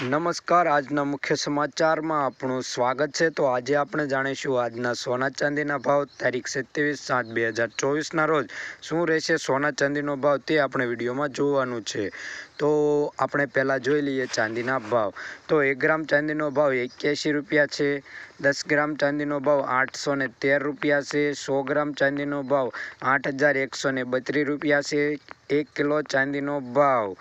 નમસ્કાર, આજના મુખ્ય સમાચારમાં આપણું સ્વાગત છે। તો આજે આપણે જાણીશું આજના સોના ચાંદીના ભાવ તારીખ 27/7/2024ના રોજ શું રહેશે સોના ચાંદીનો ભાવ તે આપણે વિડીયોમાં જોવાનું છે। તો આપણે પહેલાં જોઈ લઈએ ચાંદીના ભાવ। તો 1 ગ્રામ ચાંદીનો ભાવ 81 રૂપિયા છે। 10 ગ્રામ ચાંદીનો ભાવ 813 રૂપિયા છે। 100 ગ્રામ ચાંદીનો ભાવ 8132 રૂપિયા છે। 1 કિલો ચાંદીનો ભાવ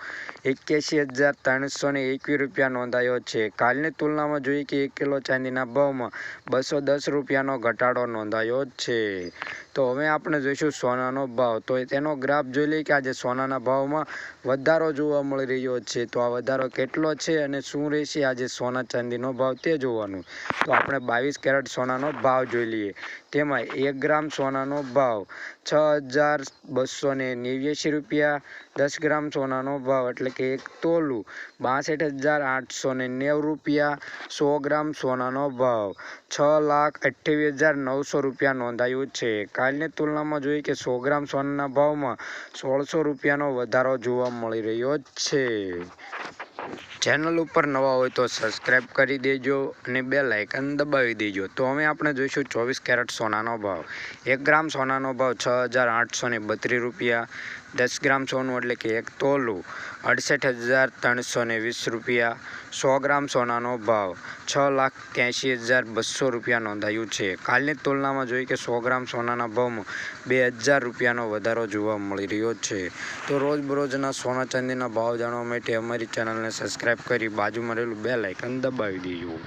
81,321 રૂપિયા નોંધાયો છે। કાલની તુલનામાં જોઈએ કે 1 કિલો ચાંદીના ભાવમાં 210 રૂપિયાનો ઘટાડો નોંધાયો છે। તો હવે આપણે જોઈશું સોનાનો ભાવ। તો તેનો ગ્રાફ જોઈ લઈએ કે આજે સોનાના ભાવમાં વધારો જોવા મળી રહ્યો છે। તો આ વધારો કેટલો છે અને શું રહેશે આજે સોના ચાંદીનો ભાવ તે જોવાનું। તો આપણે 22 કેરેટ સોનાનો ભાવ જોઈ લઈએ। તેમાં 1 ગ્રામ સોનાનો ભાવ 6,289 રૂપિયા। 10 ગ્રામ સોનાનો ભાવ એટલે કે 1 તોલું 62,890 રૂપિયા। 100 ગ્રામ સોનાનો ભાવ 6,28,900 રૂપિયા નોંધાયું છે। કાલની તુલનામાં જોઈએ કે 100 ગ્રામ સોનાના ભાવમાં 1,600 રૂપિયાનો વધારો જોવા મળી રહ્યો છે। ચેનલ ઉપર નવા હોય તો સબસ્ક્રાઈબ કરી દેજો અને બેલ આઇકન દબાવી દેજો। તો હવે આપણે જોઈશું 24 કેરેટ સોનાનો ભાવ। 1 ગ્રામ સોનાનો ભાવ 6,832 રૂપિયા। 10 ગ્રામ સોનું એટલે કે 1 તોલું 68,320 રૂપિયા। 100 ગ્રામ સોનાનો ભાવ 6,83,200 રૂપિયા નોંધાયું છે। કાલની તુલનામાં જોઈએ કે 100 ગ્રામ સોનાના ભાવમાં 2,000 રૂપિયાનો વધારો જોવા મળી રહ્યો છે। તો રોજબરોજના સોના ચાંદીના ભાવ જાણવા માટે અમારી ચેનલને સબસ્ક્રાઈબ કરી બાજુમાં રહેલું બેલ આઇકન દબાવી દેજો।